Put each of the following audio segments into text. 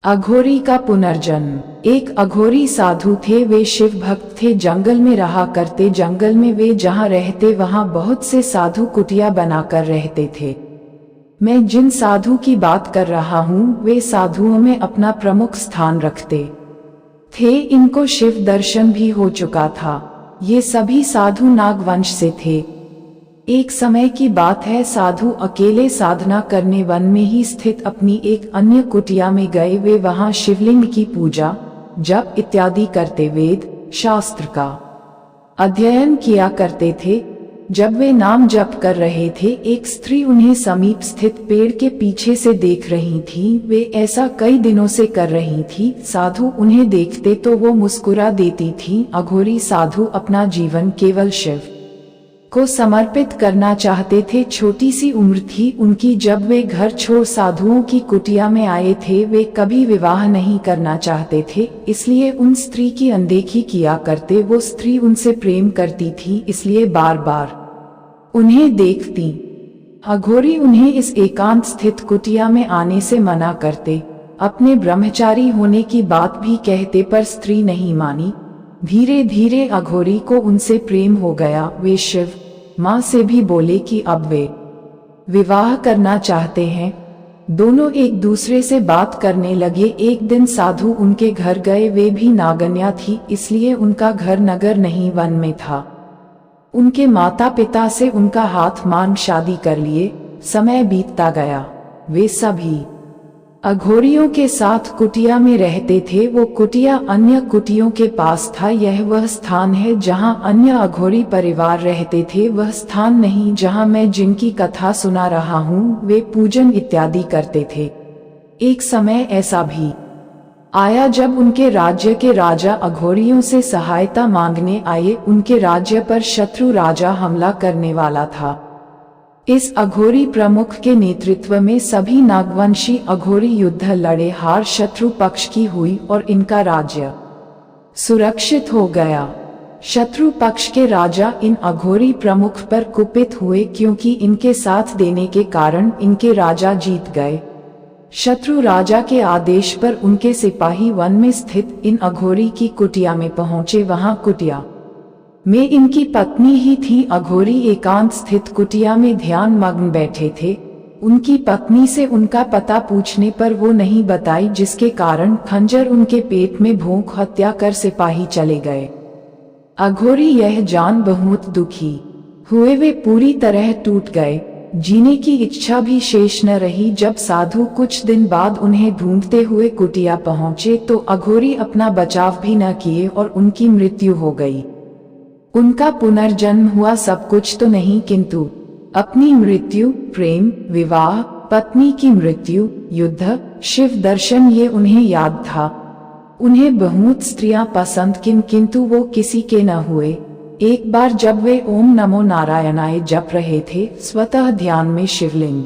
अघोरी का पुनर्जन्म। एक अघोरी साधु थे, वे शिव भक्त थे, जंगल में रहा करते। जंगल में वे जहाँ रहते वहाँ बहुत से साधु कुटिया बनाकर रहते थे। मैं जिन साधु की बात कर रहा हूँ वे साधुओं में अपना प्रमुख स्थान रखते थे। इनको शिव दर्शन भी हो चुका था। ये सभी साधु नागवंश से थे। एक समय की बात है, साधु अकेले साधना करने वन में ही स्थित अपनी एक अन्य कुटिया में गए। वे वहां शिवलिंग की पूजा, जप इत्यादि करते वेद शास्त्र का अध्ययन किया करते थे। जब वे नाम जप कर रहे थे, एक स्त्री उन्हें समीप स्थित पेड़ के पीछे से देख रही थी। वे ऐसा कई दिनों से कर रही थी। साधु उन्हें देखते तो वो मुस्कुरा देती थी। अघोरी साधु अपना जीवन केवल शिव को समर्पित करना चाहते थे। छोटी सी उम्र थी उनकी जब वे घर छोड़ साधुओं की कुटिया में आए थे। वे कभी विवाह नहीं करना चाहते थे, इसलिए उन स्त्री की अनदेखी किया करते। वो स्त्री उनसे प्रेम करती थी, इसलिए बार बार उन्हें देखती। अघोरी उन्हें इस एकांत स्थित कुटिया में आने से मना करते। अपने ब्रह्मचारी होने की बात भी कहते, पर स्त्री नहीं मानी। धीरे धीरे अघोरी को उनसे प्रेम हो गया। वे शिव माँ से भी बोले कि अब वे विवाह करना चाहते हैं। दोनों एक दूसरे से बात करने लगे। एक दिन साधु उनके घर गए। वे भी नागन्या थी, इसलिए उनका घर नगर नहीं वन में था। उनके माता पिता से उनका हाथ मांग शादी कर लिए। समय बीतता गया। वे सभी अघोरियों के साथ कुटिया में रहते थे। वो कुटिया अन्य कुटियों के पास था। यह वह स्थान है जहां अन्य अघोरी परिवार रहते थे, वह स्थान नहीं जहां मैं जिनकी कथा सुना रहा हूँ वे पूजन इत्यादि करते थे। एक समय ऐसा भी आया जब उनके राज्य के राजा अघोरियों से सहायता मांगने आए। उनके राज्य पर शत्रु राजा हमला करने वाला था। इस अघोरी प्रमुख के नेतृत्व में सभी नागवंशी अघोरी युद्ध लड़े। हार शत्रु पक्ष की हुई और इनका राज्य सुरक्षित हो गया। शत्रु पक्ष के राजा इन अघोरी प्रमुख पर कुपित हुए, क्योंकि इनके साथ देने के कारण इनके राजा जीत गए। शत्रु राजा के आदेश पर उनके सिपाही वन में स्थित इन अघोरी की कुटिया में पहुंचे। वहां कुटिया में इनकी पत्नी ही थी। अघोरी एकांत स्थित कुटिया में ध्यान मग्न बैठे थे। उनकी पत्नी से उनका पता पूछने पर वो नहीं बताई, जिसके कारण खंजर उनके पेट में भोंक हत्या कर सिपाही चले गए। अघोरी यह जान बहुत दुखी हुए। वे पूरी तरह टूट गए। जीने की इच्छा भी शेष न रही। जब साधु कुछ दिन बाद उन्हें ढूंढते हुए कुटिया पहुंचे तो अघोरी अपना बचाव भी न किए और उनकी मृत्यु हो गई। उनका पुनर्जन्म हुआ सब कुछ तो नहीं, किंतु अपनी मृत्यु, प्रेम, विवाह, पत्नी की मृत्यु, युद्ध, शिव दर्शन ये उन्हें याद था। उन्हें बहुत स्त्रियां पसंद किंतु वो किसी के न हुए। एक बार जब वे ओम नमो नारायणाय जप रहे थे, स्वतः ध्यान में शिवलिंग,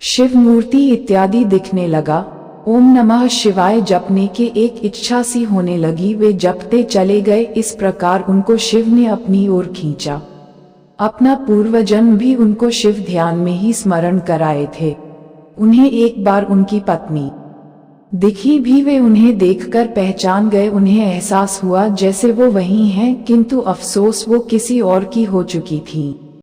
शिव मूर्ति इत्यादि दिखने लगा। ओम नमः शिवाय जपने की एक इच्छा सी होने लगी। वे जपते चले गए। इस प्रकार उनको शिव ने अपनी ओर खींचा। अपना पूर्वजन्म भी उनको शिव ध्यान में ही स्मरण कराए थे। उन्हें एक बार उनकी पत्नी दिखी भी। वे उन्हें देखकर पहचान गए। उन्हें एहसास हुआ जैसे वो वही हैं, किंतु अफसोस वो किसी और की हो चुकी थी।